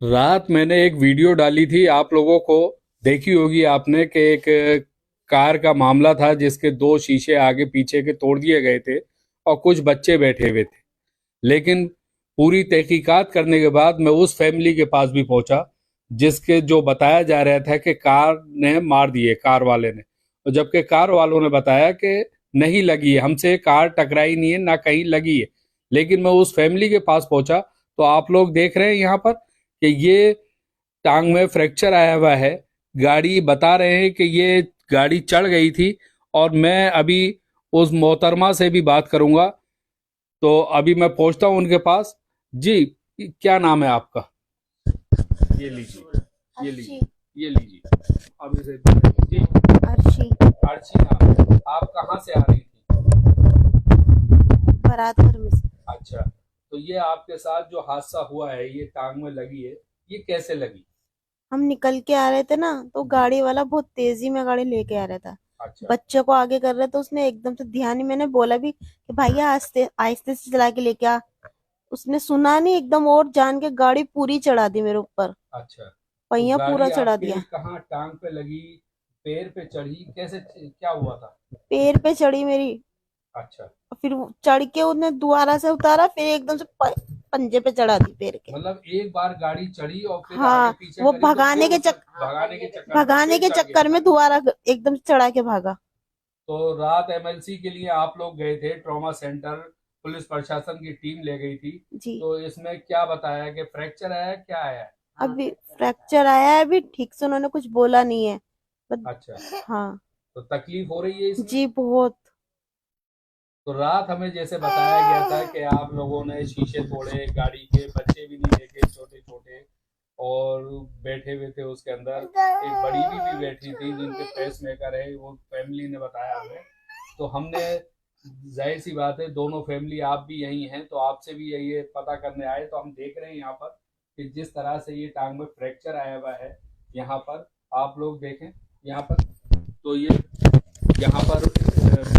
रात मैंने एक वीडियो डाली थी, आप लोगों को देखी होगी आपने, कि एक कार का मामला था जिसके दो शीशे आगे पीछे के तोड़ दिए गए थे और कुछ बच्चे बैठे हुए थे। लेकिन पूरी तहकीकात करने के बाद मैं उस फैमिली के पास भी पहुंचा जिसके जो बताया जा रहा था कि कार ने मार दिए, कार वाले ने। और जबकि कार वालों ने बताया कि नहीं लगी है, हमसे कार टकराई नहीं है, ना कहीं लगी है। लेकिन मैं उस फैमिली के पास पहुंचा तो आप लोग देख रहे हैं यहाँ पर कि ये टांग में फ्रैक्चर आया हुआ है। गाड़ी बता रहे हैं कि ये गाड़ी चढ़ गई थी। और मैं अभी उस मोहतरमा से भी बात करूंगा, तो अभी मैं पहुंचता हूं उनके पास। जी, क्या नाम है आपका? ये लीजिए, ये लीजिए, ये लीजिए। अब इसे जी। अर्शी। अर्शी नाम है। आप कहाँ से आ रही थी? बारात घर में से। अच्छा, तो ये आपके साथ जो हादसा हुआ है, ये टांग में लगी है, ये कैसे लगी? हम निकल के आ रहे थे ना, तो जी। गाड़ी वाला बहुत तेजी में गाड़ी लेके आ रहा था। अच्छा। बच्चे को आगे कर रहे तो उसने एकदम से ध्यान ही, मैंने बोला भी कि भैया आस्ते आहिस्ते से चला के लेके आ। उसने सुना नहीं, एकदम और जान के गाड़ी पूरी चढ़ा दी मेरे ऊपर। अच्छा, तो पहिया पूरा गाड़ी चढ़ा आपके दिया। कहाँ टांग पे लगी? पैर पे चढ़ी? कैसे, क्या हुआ था? पैर पे चढ़ी मेरी। अच्छा, और फिर वो चढ़ के उसने दोबारा से उतारा, फिर एकदम से पंजे पे चढ़ा दी पैर के। मतलब एक बार गाड़ी चढ़ी और फिर आगे हाँ, पीछे वो करी तो फिर उसे भगाने के चक्कर में भगाने फिर के चढ़ गया। चक्कर में दोबारा एकदम से चढ़ा के भागा। तो रात एमएलसी के लिए आप लोग गए थे ट्रॉमा सेंटर, पुलिस प्रशासन की टीम ले गई थी। जी। तो इसमें क्या बताया कि फ्रैक्चर आया, क्या आया? अभी फ्रैक्चर आया है, अभी ठीक से उन्होंने कुछ बोला नहीं है। अच्छा, हाँ। तो तकलीफ हो रही है इसमें? जी बहुत। तो रात हमें जैसे बताया गया था कि आप लोगों ने शीशे तोड़े गाड़ी के, बच्चे भी नहीं देखे, छोटे छोटे, और बैठे हुए थे उसके अंदर। एक बड़ी भी बैठी थी जिनके पेस मेकर है, वो फैमिली ने बताया हमें। तो हमने, जाहिर सी बात है, दोनों फैमिली आप भी यही हैं तो आपसे भी ये पता करने आए। तो हम देख रहे हैं यहाँ पर कि जिस तरह से ये टांग में फ्रैक्चर आया हुआ है, यहाँ पर आप लोग देखें, यहाँ पर तो ये, यहाँ पर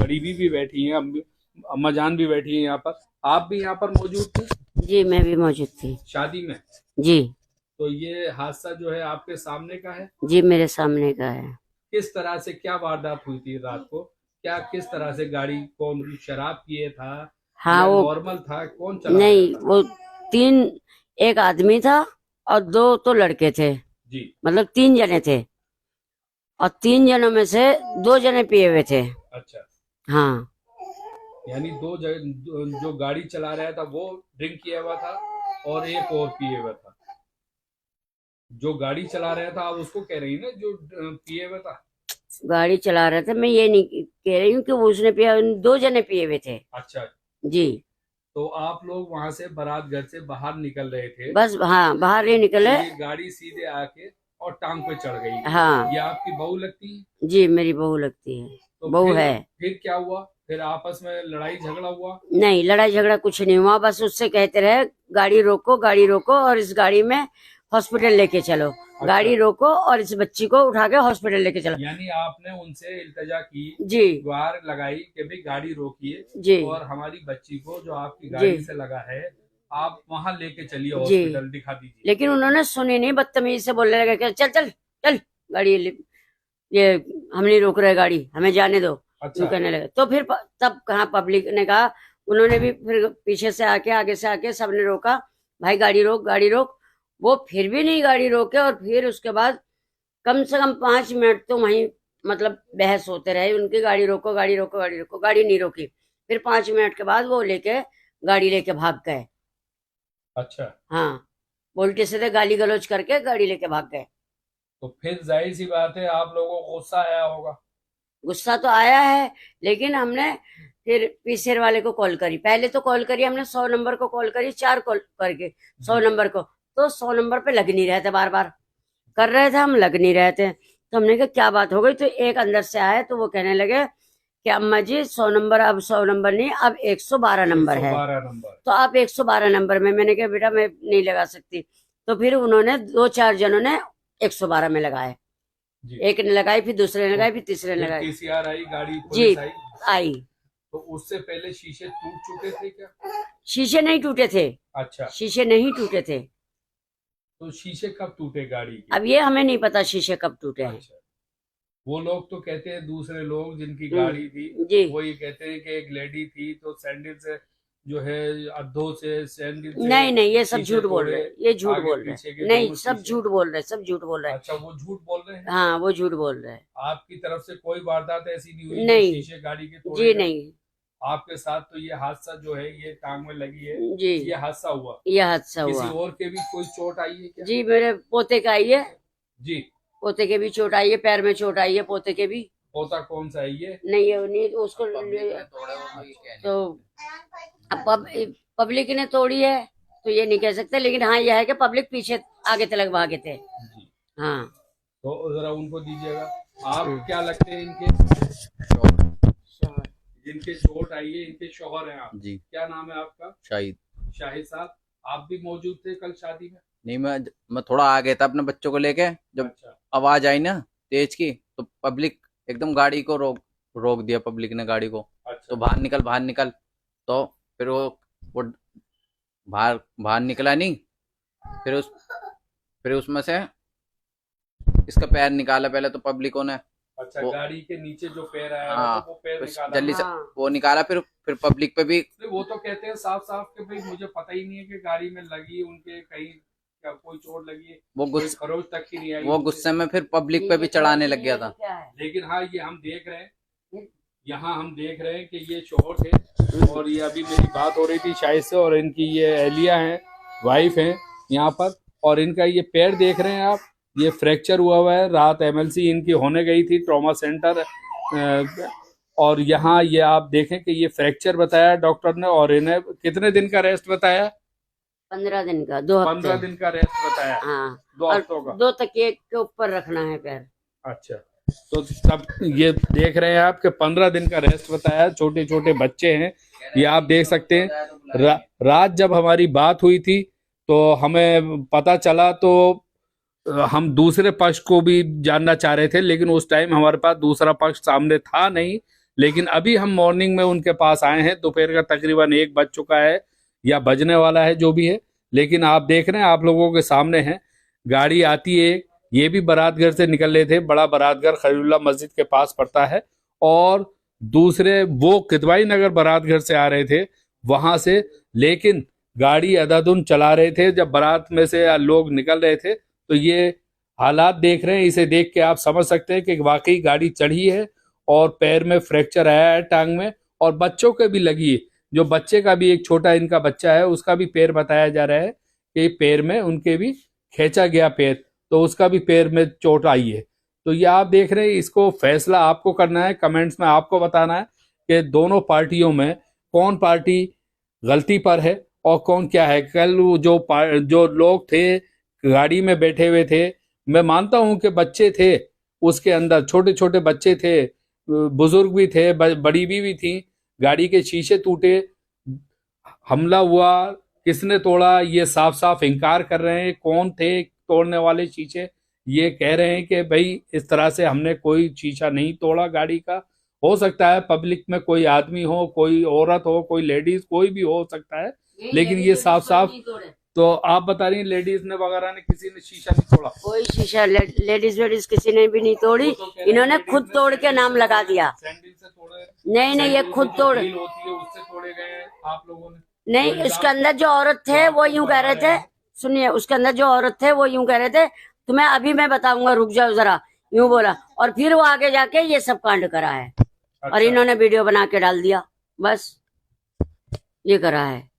बड़ी भी बैठी हैं, अम्मा जान भी बैठी हैं यहाँ पर। आप भी यहाँ पर मौजूद थे जी मैं भी मौजूद थी। शादी में? जी। तो ये हादसा जो है आपके सामने का है। जी मेरे सामने का है। किस तरह से क्या वारदात हुई थी रात को? क्या किस तरह से गाड़ी, कौन शराब पिए था हाँ या वो, नॉर्मल था, कौन चला रहा नहीं था? वो तीन, एक आदमी था और दो तो लड़के थे। जी। मतलब तीन जने थे और तीन जनों में से दो जने पिए हुए थे। अच्छा, हाँ। यानी जो गाड़ी चला रहा था वो ड्रिंक किया हुआ था और एक और पिए हुआ था। जो गाड़ी चला रहा था आप उसको कह रही ना, जो पिए हुआ था? गाड़ी चला रहे थे, मैं ये नहीं कह रही हूँ कि वो उसने पिया, दो जने पिए हुए थे। अच्छा, जी। तो आप लोग वहां से बारात घर से बाहर निकल रहे थे, बस हाँ, बाहर नहीं तो निकले। ये गाड़ी सीधे आके और टांग पे चढ़ गई। हाँ। ये आपकी बहू लगती है? जी मेरी बहू लगती है। तो बहू है। फिर क्या हुआ? फिर आपस में लड़ाई झगड़ा हुआ? नहीं, लड़ाई झगड़ा कुछ नहीं हुआ, बस उससे कहते रहे गाड़ी रोको, गाड़ी रोको और इस गाड़ी में हॉस्पिटल लेके चलो। अच्छा। गाड़ी रोको और इस बच्ची को उठा के हॉस्पिटल लेके चलो। यानी आपने उनसे इल्तजा की, जी। गुहार लगाई कि भाई गाड़ी रोकिए जी। और हमारी बच्ची को जो आपकी गाड़ी जी। से लगा है आप वहां लेके चलिए, जी। हॉस्पिटल दिखा दीजिए। लेकिन उन्होंने सुनी नहीं, बदतमीज से बोलने लगे कि चल चल चल गाड़ी ये हम नहीं रोक रहे, गाड़ी हमें जाने दो। अच्छा। यूं कहने लगे तो फिर तब कहाँ पब्लिक ने कहा, उन्होंने भी फिर पीछे से आके, आगे से आके सबने रोका, भाई गाड़ी रोक, गाड़ी रोक। वो फिर भी नहीं गाड़ी रोके और फिर उसके बाद कम से कम 5 मिनट तो वहीं मतलब बहस होते रहे उनकी, गाड़ी रोको, गाड़ी रोको, गाड़ी रोको। गाड़ी नहीं रोकी। फिर 5 मिनट के बाद वो लेके गाड़ी लेके भाग गए। अच्छा, हाँ, उल्टे सीधे गाली गलौज करके गाड़ी लेके भाग गए। तो फिर जाहिर सी बात है आप लोगों को गुस्सा आया होगा। गुस्सा तो आया है, लेकिन हमने फिर पीसीआर वाले को कॉल करी। पहले तो कॉल करी हमने 100 नंबर को कॉल करी, 4 कॉल करके 100 नंबर को। तो 100 नंबर पे लग नहीं रहे थे, बार बार कर रहे थे हम, लग नहीं रहे थे। तो हमने कहा क्या बात हो गई? तो एक अंदर से आए तो वो कहने लगे कि अम्मा जी 100 नंबर, अब 100 नंबर नहीं, अब 112 नंबर है। 112 नंबर। तो आप 112 नंबर में, मैंने कहा बेटा मैं नहीं लगा सकती। तो फिर उन्होंने 2-4 जनों ने 112 में लगाए। जी। एक ने लगाई, फिर दूसरे ने लगाई, फिर तीसरे ने फिर लगाई। पीसीआर आई, गाड़ी जी पुलिस आई। आई। तो उससे पहले शीशे टूट चुके थे क्या? शीशे नहीं टूटे थे। अच्छा, शीशे नहीं टूटे थे। तो शीशे कब टूटे गाड़ी के? अब ये हमें नहीं पता शीशे कब टूटे हैं। अच्छा, वो लोग तो कहते हैं, दूसरे लोग जिनकी गाड़ी थी जी वो ये कहते हैं कि एक लेडी थी तो सैंडल से जो है अद्धों से सैंडल से नहीं नहीं, ये सब शीशे झूठ बोल तोड़े, रहे हैं, ये झूठ आगे बोल रहे पीछे हैं, के नहीं दोनों सब शीशे। झूठ बोल रहे हैं, सब झूठ बोल रहे हैं। अच्छा, वो झूठ बोल रहे हैं? हाँ वो झूठ बोल रहे हैं। आपकी तरफ से कोई वारदात ऐसी नहीं हुई नहीं। कि शीशे गाड़ी के तोड़े जी गए? नहीं आपके साथ तो ये हादसा जो है, ये टांग में लगी है, जी, ये हादसा हुआ। ये हादसा किसी हुआ। और के भी कोई चोट आई है क्या? जी मेरे पोते का आई है, जी, पोते के भी चोट आई है, पैर में चोट आई है पोते के भी। पोता कौन सा है ये? नहीं है नहीं, उसको तो अब पब्लिक ने तोड़ी है तो ये नहीं कह सकते, लेकिन हाँ यह है कि पब्लिक पीछे आगे तलक भागे थे। जी, हाँ तो जरा उनको दीजिएगा। आप क्या लगते हैं इनके जिनके चोट आई है, इनके शौहर हैं आप? जी, क्या नाम है आपका? शाहिद। शाहिद साहब, आप भी मौजूद थे कल शादी में? नहीं, मैं थोड़ा आ गया था अपने बच्चों को लेके। जब अच्छा, आवाज आई ना तेज की तो पब्लिक एकदम गाड़ी को रोक दिया, पब्लिक ने गाड़ी को। अच्छा, तो बाहर निकल। तो फिर वो बाहर निकला नहीं। फिर उसमें से इसका पैर निकाला पहले तो पब्लिकों ने। अच्छा, वो- गाड़ी के नीचे जो पैर आया हाँ, था, वो पैर फिर निकाला? जल्दी से हाँ। वो निकाला। फिर पब्लिक पे भी नहीं, वो तो कहते हैं साफ साफ कि भाई मुझे पता ही नहीं है कि गाड़ी में लगी उनके कहीं क्या कोई चोट लगी है, वो कोई गुस्से खरोच तक की नहीं आई वो उनसे। गुस्से में फिर पब्लिक पे भी चढ़ाने लग गया था। क्या है? लेकिन हाँ, ये हम देख रहे हैं, यहाँ हम देख रहे हैं कि ये शौहर थे और ये अभी मेरी बात हो रही थी शायद से, और इनकी ये एहलिया हैं, वाइफ हैं यहाँ पर, और इनका ये पैर देख रहे हैं आप, ये फ्रैक्चर हुआ है। रात एमएलसी इनकी होने गई थी ट्रॉमा सेंटर, और यहाँ ये आप देखें कि ये फ्रैक्चर बताया डॉक्टर ने, और इन्हें कितने दिन का रेस्ट बताया? 15 दिन का, 2 15 हफ्ते। दिन का रेस्ट बताया, हाँ 2 और हफ्तों का। 2 तकिए के ऊपर रखना है पैर। अच्छा, तो तब ये देख रहे हैं आप कि 15 दिन का रेस्ट बताया। छोटे छोटे बच्चे हैं, ये आप देख सकते हैं। रात जब हमारी बात हुई थी तो हमें पता चला, तो हम दूसरे पक्ष को भी जानना चाह रहे थे, लेकिन उस टाइम हमारे पास दूसरा पक्ष सामने था नहीं। लेकिन अभी हम मॉर्निंग में उनके पास आए हैं, दोपहर का तकरीबन 1 बज चुका है या बजने वाला है, जो भी है। लेकिन आप देख रहे हैं, आप लोगों के सामने है, गाड़ी आती है। ये भी बारात घर से निकल रहे थे, बड़ा बारात घर खलीलुल्लाह मस्जिद के पास पड़ता है, और दूसरे वो किदवाई नगर बारात घर से आ रहे थे वहां से। लेकिन गाड़ी अंधाधुन चला रहे थे। जब बारात में से लोग निकल रहे थे तो ये हालात देख रहे हैं। इसे देख के आप समझ सकते हैं कि वाकई गाड़ी चढ़ी है और पैर में फ्रैक्चर आया है, टांग में, और बच्चों के भी लगी है। जो बच्चे का भी एक छोटा इनका बच्चा है, उसका भी पैर बताया जा रहा है कि पैर में उनके भी खींचा गया पैर, तो उसका भी पैर में चोट आई है। तो ये आप देख रहे हैं, इसको फैसला आपको करना है, कमेंट्स में आपको बताना है कि दोनों पार्टियों में कौन पार्टी गलती पर है और कौन क्या है। कल जो लोग थे गाड़ी में बैठे हुए थे, मैं मानता हूं कि बच्चे थे उसके अंदर, छोटे छोटे बच्चे थे, बुजुर्ग भी थे, बड़ी भी थी। गाड़ी के शीशे टूटे, हमला हुआ, किसने तोड़ा, ये साफ साफ इनकार कर रहे हैं। कौन थे तोड़ने वाले शीशे? ये कह रहे हैं कि भाई इस तरह से हमने कोई शीशा नहीं तोड़ा गाड़ी का। हो सकता है पब्लिक में कोई आदमी हो, कोई औरत हो, कोई लेडीज, कोई भी हो सकता है, लेकिन ये साफ साफ। तो आप बता रही हैं लेडीज ने वगैरह ने, किसी ने शीशा नहीं तोड़ा? कोई शीशा लेडीज वेडीज किसी ने भी नहीं तोड़ी, इन्होंने खुद तोड़ के नाम लगा दिया। सैंडल से तोड़े? नहीं नहीं, ये खुद तोड़, हील होती है उससे तोड़े गए आप लोगों ने? नहीं उसके अंदर जो औरत थे वो यूं कह रहे थे, सुनिए, उसके अंदर जो औरत थे वो यूं कह रहे थे, तुम्हें अभी मैं बताऊंगा, रुक जाओ जरा, यूं बोला। और फिर वो आगे जाके ये सब कांड करा है। और इन्होंने वीडियो बना के डाल दिया, बस ये करा है।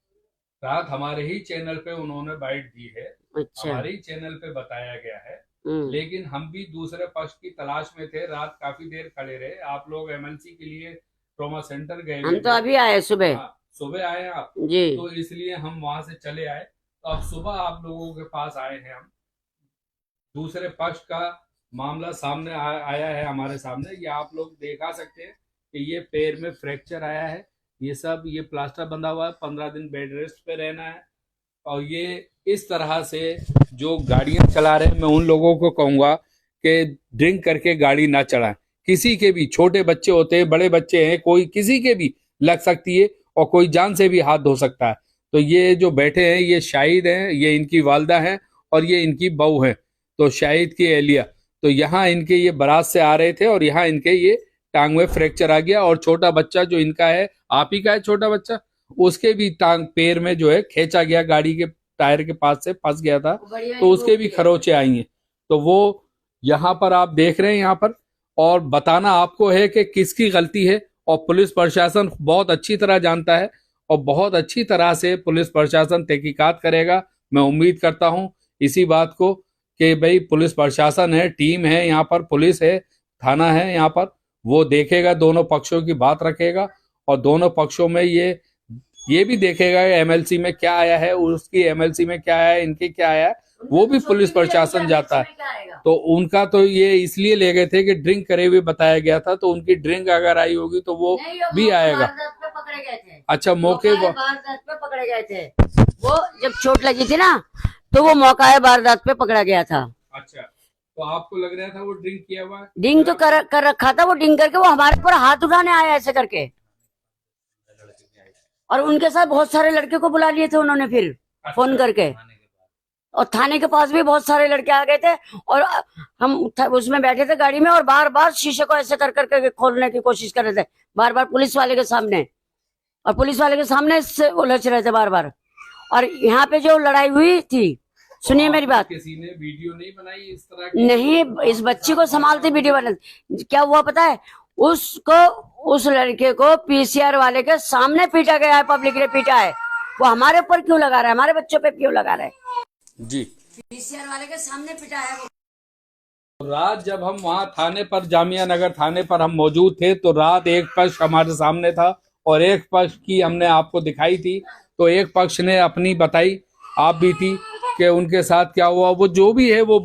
रात हमारे ही चैनल पे उन्होंने बाइट दी है, अच्छा। हमारे ही चैनल पे बताया गया है। हम्म। लेकिन हम भी दूसरे पक्ष की तलाश में थे, रात काफी देर खड़े रहे। आप लोग एमएलसी के लिए ट्रॉमा सेंटर गए हम तो अभी आए सुबह। हाँ, सुबह आए आप, जी। तो इसलिए हम वहां से चले आए। तो अब सुबह आप लोगों के पास आए हैं हम। दूसरे पक्ष का मामला सामने आया है हमारे सामने। ये आप लोग देखा सकते हैं कि ये पैर में फ्रैक्चर आया है, ये सब, ये प्लास्टर बंधा हुआ है, 15 दिन बेड रेस्ट पे रहना है। और ये इस तरह से जो गाड़ियां चला रहे हैं, मैं उन लोगों को कहूंगा कि ड्रिंक करके गाड़ी ना चलाएं। किसी के भी, छोटे बच्चे होते हैं, बड़े बच्चे हैं, कोई किसी के भी लग सकती है और कोई जान से भी हाथ धो सकता है। तो ये जो बैठे हैं ये शाहिद हैं, ये इनकी वालदा हैं, और ये इनकी बहू है, तो शाहिद की एहलिया। तो यहाँ इनके ये बारात से आ रहे थे और यहाँ इनके ये टांग में फ्रैक्चर आ गया, और छोटा बच्चा जो इनका है, आप ही का है छोटा बच्चा, उसके भी टांग पैर में जो है खींचा गया, गाड़ी के टायर के पास से फंस गया था, तो उसके भी खरोचे आई हैं। तो वो यहाँ पर आप देख रहे हैं यहाँ पर, और बताना आपको है कि किसकी गलती है, और पुलिस प्रशासन बहुत अच्छी तरह जानता है और बहुत अच्छी तरह से पुलिस प्रशासन तहकीकात करेगा। मैं उम्मीद करता हूं इसी बात को कि भाई पुलिस प्रशासन है, टीम है यहाँ पर, पुलिस है, थाना है यहाँ पर, वो देखेगा, दोनों पक्षों की बात रखेगा, और दोनों पक्षों में ये भी देखेगा एमएलसी में क्या आया है, उसकी एमएलसी में क्या आया है, इनके क्या आया है, वो भी पुलिस प्रशासन जाता है। तो उनका तो ये इसलिए ले गए थे कि ड्रिंक करे हुए बताया गया था, तो उनकी ड्रिंक अगर आई होगी तो वो भी आएगा। पकड़े गए थे, अच्छा, मौके वारदात पे पकड़े गए थे। वो जब चोट लगी थी ना, तो वो मौका वारदात पे पकड़ा गया था। अच्छा, तो आपको लग रहा था वो ड्रिंक किया हुआ है? डिंग तो कर रखा था, वो डिंग करके वो हमारे पर हाथ उठाने आया ऐसे करके, और उनके साथ बहुत सारे लड़के को बुला लिए थे उन्होंने फिर फोन करके, और थाने के पास भी बहुत सारे लड़के आ गए थे, और हम उसमें बैठे थे गाड़ी में, और बार बार शीशे को ऐसे कर करके खोलने की कोशिश कर रहे थे, बार बार पुलिस वाले के सामने, और पुलिस वाले के सामने इससे उलझ रहे थे बार बार। और यहाँ पे जो लड़ाई हुई थी, सुनिए मेरी बात, किसी ने वीडियो नहीं बनाई इस तरह की? नहीं, इस बच्ची को संभालती वीडियो बना। क्या हुआ पता है, उस लड़के को पीसीआर वाले के सामने पीटा गया है, पब्लिक ने पीटा है। वो हमारे ऊपर क्यों लगा रहा है, हमारे बच्चों पे क्यों लगा रहा है? जी, पीसीआर वाले के सामने पिटा है वो। रात जब हम वहाँ थाने पर, जामिया नगर थाने पर हम मौजूद थे, तो रात एक पक्ष हमारे सामने था और एक पक्ष की हमने आपको दिखाई थी। तो एक पक्ष ने अपनी बताई, आप भी थी, कि उनके साथ क्या हुआ, वो जो भी है वो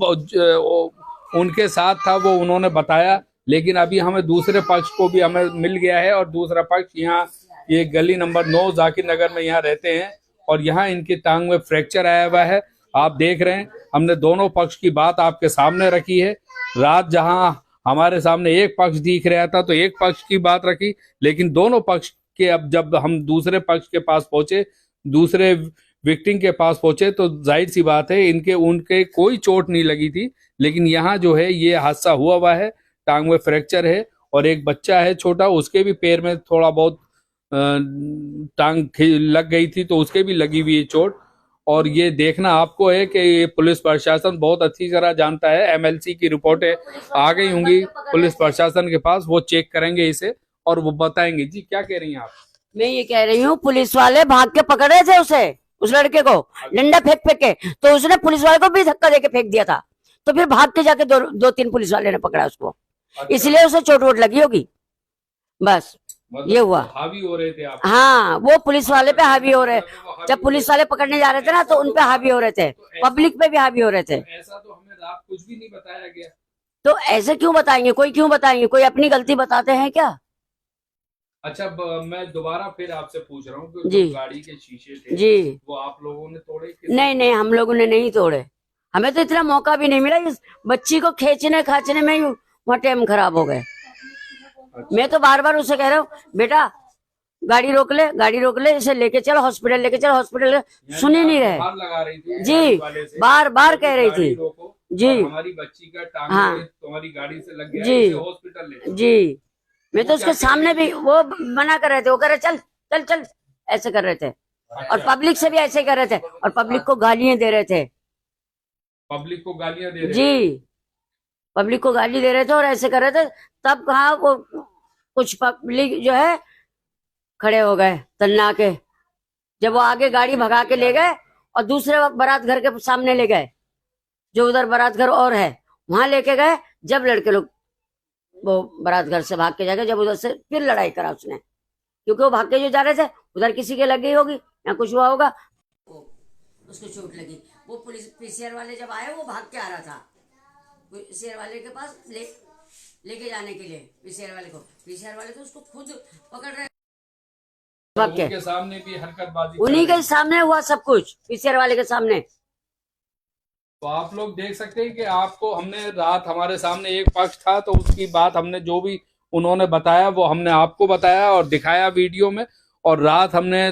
उनके साथ था, वो उन्होंने बताया। लेकिन अभी हमें दूसरे पक्ष को भी हमें मिल गया है, और दूसरा पक्ष यहाँ ये गली नंबर 9 जाकिर नगर में यहाँ रहते हैं, और यहाँ इनकी टांग में फ्रैक्चर आया हुआ है। आप देख रहे हैं, हमने दोनों पक्ष की बात आपके सामने रखी है। रात जहां हमारे सामने एक पक्ष दिख रहा था तो एक पक्ष की बात रखी, लेकिन दोनों पक्ष के, अब जब हम दूसरे पक्ष के पास पहुंचे, दूसरे विक्टिम के पास पहुंचे, तो जाहिर सी बात है उनके कोई चोट नहीं लगी थी, लेकिन यहाँ जो है ये हादसा हुआ है, टांग में फ्रैक्चर है, और एक बच्चा है छोटा, उसके भी पैर में थोड़ा बहुत टांग लग गई थी, तो उसके भी लगी हुई है चोट। और ये देखना आपको है कि ये पुलिस प्रशासन बहुत अच्छी तरह जानता है। एमएलसी की रिपोर्टें आ गई होंगी पुलिस प्रशासन के पास, वो चेक करेंगे इसे और वो बताएंगे। जी, क्या कह रही हैं आप? मैं ये कह रही हूँ, पुलिस वाले भाग के पकड़ रहे थे उसे, उस लड़के को डंडा फेंक के, तो उसने पुलिस वाले को भी धक्का देके फेंक दिया था, तो फिर भाग के जाके दो तीन पुलिस वाले ने पकड़ा उसको, इसलिए उसे चोट वोट लगी होगी, बस ये हुआ। हावी हो रहे थे आप? हाँ, वो पुलिस वाले पे हावी हो रहे, जब पुलिस वाले पकड़ने जा रहे थे ना, तो उन पे हावी हो रहे थे, पब्लिक पे भी हावी हो रहे थे। ऐसा तो हमें रात कुछ भी नहीं बताया गया। तो ऐसे क्यों बताएंगे, कोई क्यों बताएंगे, कोई अपनी गलती बताते हैं क्या? अच्छा, मैं दोबारा फिर आपसे पूछ रहा हूँ, जी, गाड़ी के शीशे थे जी, वो आप लोगों ने तोड़े? नहीं, हम लोगों ने नहीं तोड़े, हमें तो इतना मौका भी नहीं मिला, इस बच्ची को खींचने खाचने में वहाँ टाइम खराब हो गए। मैं तो बार बार उसे कह रहा हूँ, बेटा गाड़ी रोक ले, इसे लेके चल हॉस्पिटल, लेके चल हॉस्पिटल, सुन ही नहीं रहे। लगा रही थी जी, बार बार कह रही थी जी, हमारी बच्ची का टांग हाँ, तुम्हारी गाड़ी से लग गया, जी, इसे हॉस्पिटल ले। जी, मैं तो उसके सामने भी वो मना कर रहे थे, वो कह रहे चल चल चल, ऐसे कर रहे थे, और पब्लिक से भी ऐसे कर रहे थे, और पब्लिक को गालियां दे रहे थे, पब्लिक को गालियां दे रहे थे। जी, पब्लिक को गाली दे रहे थे और ऐसे कर रहे थे। तब कहा वो कुछ पब्लिक जो है खड़े हो गए तन्ना के, जब वो आगे गाड़ी भगा के ले गए और दूसरे बारात घर के सामने ले गए, जो उधर बारात घर और है वहां लेके गए, जब लड़के लोग वो बारात घर से भाग के जाके, जब उधर से फिर लड़ाई करा उसने, क्योंकि वो भाग के जो जा रहे थे उधर किसी के लग गई होगी या कुछ हुआ होगा, उसको चोट लगी। वो पुलिस पीसीआर वाले जब आए, वो भाग के आ रहा था पीसीआर वाले के पास लेके जाने के लिए, पीसीआर वाले तो उसको खुद पकड़ रहे, उनके सामने भी हरकतबाजी, उन्हीं के सामने हुआ सब कुछ, पीसीआर वाले के सामने। तो आप लोग देख सकते हैं कि आपको हमने रात हमारे सामने एक पक्ष था, तो उसकी बात हमने जो भी उन्होंने बताया वो हमने आपको बताया और दिखाया वीडियो में, और रात हमने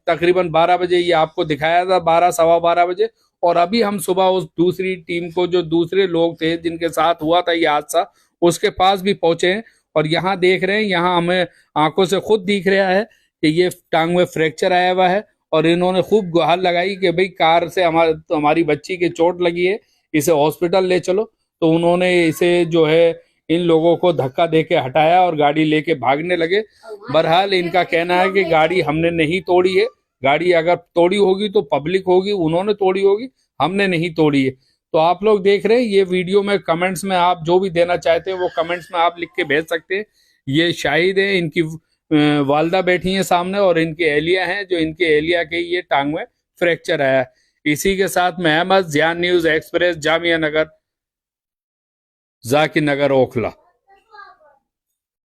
तकरीबन 12 बजे ये आपको दिखाया था, 12 सवा 12 बजे। और अभी हम सुबह उस दूसरी टीम को, जो दूसरे लोग थे जिनके साथ हुआ था ये हादसा, उसके पास भी पहुंचे हैं। और यहाँ देख रहे हैं, यहाँ हमें आंखों से खुद दिख रहा है कि ये टांग में फ्रैक्चर आया हुआ है। और इन्होंने खूब गुहार लगाई कि भाई कार से हमारी बच्ची की चोट लगी है, इसे हॉस्पिटल ले चलो। तो उन्होंने इसे जो है इन लोगों को धक्का देके हटाया और गाड़ी लेके भागने लगे। बहरहाल इनका कहना है कि गाड़ी हमने नहीं तोड़ी है, गाड़ी अगर तोड़ी होगी तो पब्लिक होगी, उन्होंने तोड़ी होगी, हमने नहीं तोड़ी है। तो आप लोग देख रहे हैं ये वीडियो में, कमेंट्स में आप जो भी देना चाहते हैं वो कमेंट्स में आप लिख के भेज सकते हैं। ये शाहिद है, इनकी वालदा बैठी है सामने और इनकी एहलिया हैं, जो इनके एहलिया के ये टांग में फ्रैक्चर आया है। इसी के साथ मैं अहमद, ज़ियान न्यूज़ एक्सप्रेस, जामिया नगर, जाकिर नगर, ओखला।